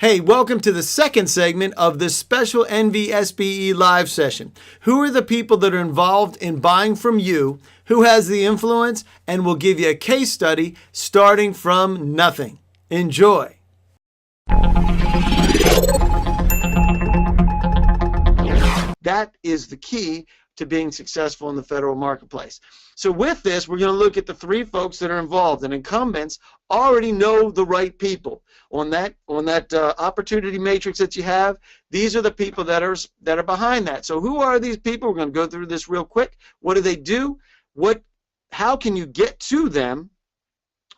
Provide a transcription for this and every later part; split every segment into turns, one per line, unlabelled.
Hey, welcome to the second segment of this special NVSBE live session. Who are the people that are involved in buying from you? Who has the influence? And we'll give you a case study starting from nothing. Enjoy. That is the key to being successful in the federal marketplace. So with this, we're going to look at the three folks that are involved, and incumbents already know the right people. On that opportunity matrix that you have, these are the people that are behind that. So who are these people? We're going to go through this real quick. What do they do? How can you get to them?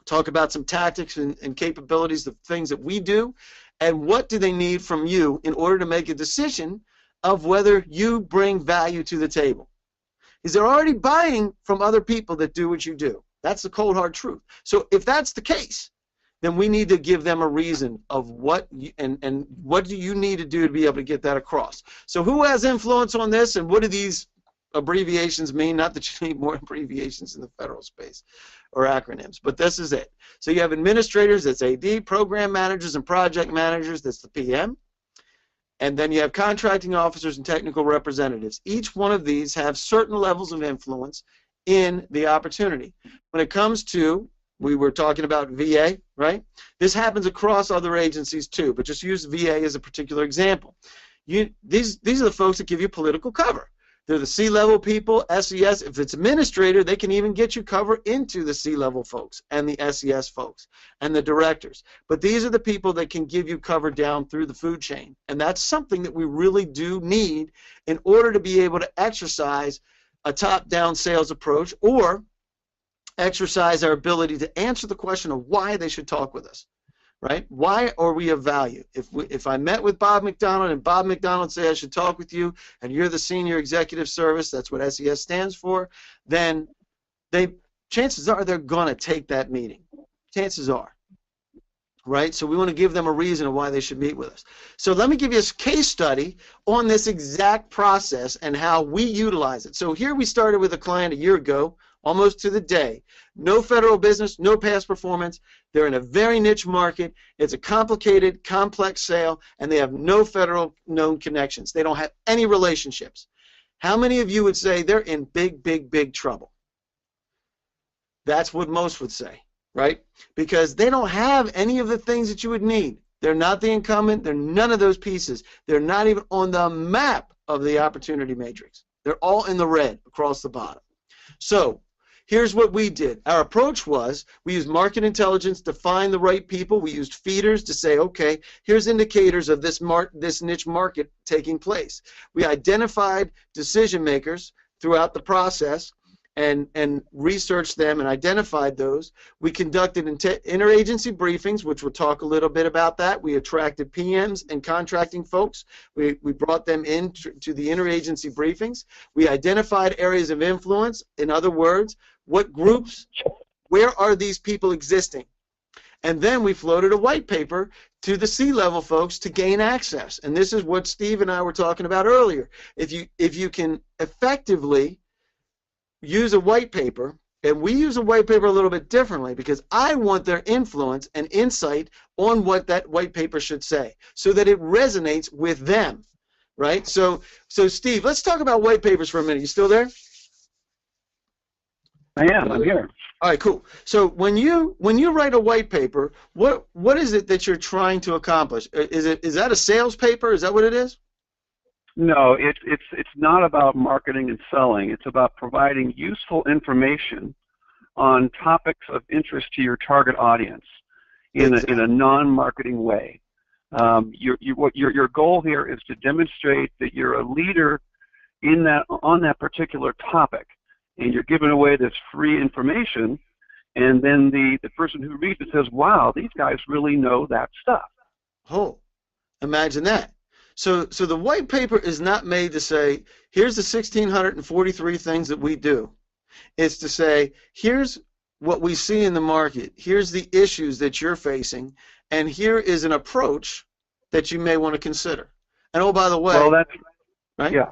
Talk about some tactics and capabilities, the things that we do, and what do they need from you in order to make a decision of whether you bring value to the table. Because they're already buying from other people that do what you do. That's the cold hard truth. So if that's the case, then we need to give them a reason of what and what do you need to do to be able to get that across. So who has influence on this, and what do these abbreviations mean? Not that you need more abbreviations in the federal space or acronyms, but this is it. So you have administrators, that's AD, program managers and project managers, that's the PM. And then you have contracting officers and technical representatives. Each one of these have certain levels of influence in the opportunity. When it comes to, we were talking about VA, right? This happens across other agencies too, but just use VA as a particular example. These are the folks that give you political cover. They're the C-level people, SES. If it's administrator, they can even get you cover into the C-level folks and the SES folks and the directors. But these are the people that can give you cover down through the food chain. And that's something that we really do need in order to be able to exercise a top-down sales approach or exercise our ability to answer the question of why they should talk with us. Right? Why are we of value? If I met with Bob McDonald and Bob McDonald said I should talk with you and you're the senior executive service, that's what SES stands for, then chances are they're going to take that meeting. Chances are. Right? So we want to give them a reason of why they should meet with us. So let me give you a case study on this exact process and how we utilize it. So here we started with a client a year ago, almost to the day. No federal business, no past performance. They're in a very niche market. It's a complicated, complex sale, and they have no federal known connections. They don't have any relationships. How many of you would say they're in big, big, big trouble? That's what most would say, right? Because they don't have any of the things that you would need. They're not the incumbent. They're none of those pieces. They're not even on the map of the opportunity matrix. They're all in the red across the bottom. So here's what we did. Our approach was we used market intelligence to find the right people. We used feeders to say, okay, here's indicators of this niche market taking place. We identified decision makers throughout the process and researched them and identified those. We conducted interagency briefings, which we'll talk a little bit about that. We attracted PMs and contracting folks. We brought them into the interagency briefings. We identified areas of influence. In other words, what groups, where are these people existing? And then we floated a white paper to the C-level folks to gain access. And this is what Steve and I were talking about earlier. If you can effectively use a white paper, and we use a white paper a little bit differently because I want their influence and insight on what that white paper should say so that it resonates with them, right? So Steve, let's talk about white papers for a minute. You still there?
I am. I'm here.
All right, cool. So when you write a white paper, what is it that you're trying to accomplish? Is that a sales paper? Is that what it is?
No, it's not about marketing and selling. It's about providing useful information on topics of interest to your target audience in a non-marketing way. Your goal here is to demonstrate that you're a leader on that particular topic, and you're giving away this free information, and then the person who reads it says, "Wow, these guys really know that stuff."
Oh, imagine that. So the white paper is not made to say, here's the 1,643 things that we do. It's to say, here's what we see in the market. Here's the issues that you're facing, and here is an approach that you may want to consider. And oh, by the way,
well, that's
right?
Yeah,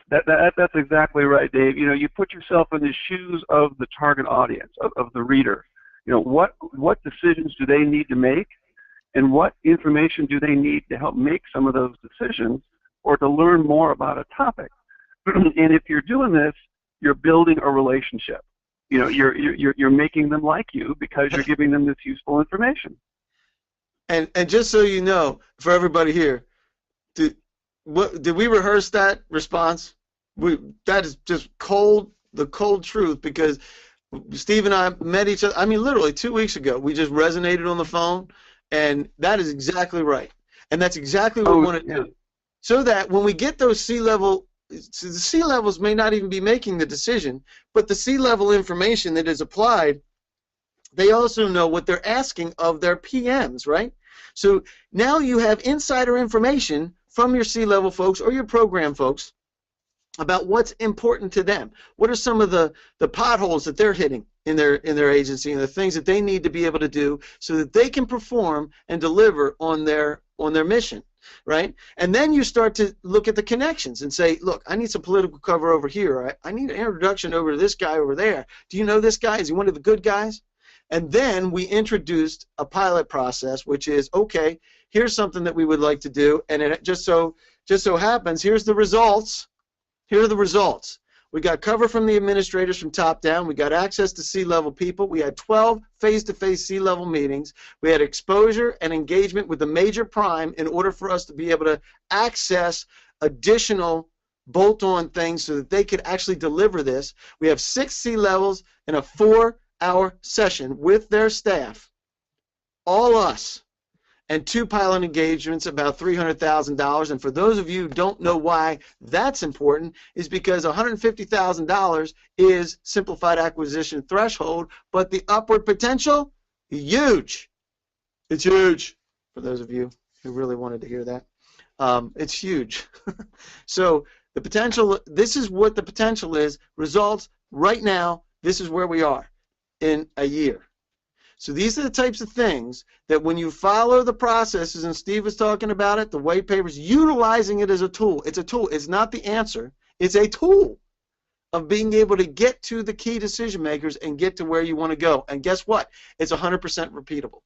that's exactly right, Dave. You know, you put yourself in the shoes of the target audience, of the reader. You know, what decisions do they need to make? and what information do they need to help make some of those decisions or to learn more about a topic. And if you're doing this, you're building a relationship. You know, you're making them like you because you're giving them this useful information.
And just so you know, for everybody here, did we rehearse that response? That is just the cold truth, because Steve and I met each other, I mean, literally 2 weeks ago. We just resonated on the phone, and that is exactly right. And that's exactly what we want to do. So that when we get those C-level, the C-levels may not even be making the decision, but the C-level information that is applied, they also know what they're asking of their PMs, right? So now you have insider information from your C-level folks or your program folks about what's important to them. What are some of the potholes that they're hitting in their agency, and the things that they need to be able to do so that they can perform and deliver on their mission, right? And then you start to look at the connections and say, look, I need some political cover over here. I need an introduction over to this guy over there. Do you know this guy? Is he one of the good guys? And then we introduced a pilot process, which is, okay, here's something that we would like to do, and it just so happens, here's the results. Here are the results. We got cover from the administrators from top down. We got access to C-level people. We had 12 face-to-face C-level meetings. We had exposure and engagement with the major prime in order for us to be able to access additional bolt-on things so that they could actually deliver this. We have 6 C-levels in a 4-hour session with their staff, all us, and 2 pilot engagements, about $300,000. And for those of you who don't know why that's important, is because $150,000 is simplified acquisition threshold, but the upward potential, huge. It's huge. For those of you who really wanted to hear that, it's huge. So the potential, this is what the potential is. Results right now, this is where we are in a year. So these are the types of things that when you follow the processes, and Steve was talking about it, the white papers, utilizing it as a tool. It's a tool. It's not the answer. It's a tool of being able to get to the key decision makers and get to where you want to go. And guess what? It's 100% repeatable.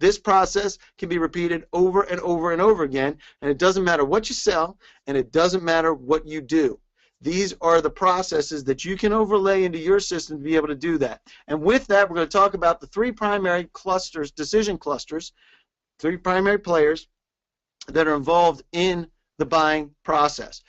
This process can be repeated over and over and over again, and it doesn't matter what you sell, and it doesn't matter what you do. These are the processes that you can overlay into your system to be able to do that. And with that, we're going to talk about the 3 primary clusters, decision clusters, 3 primary players that are involved in the buying process.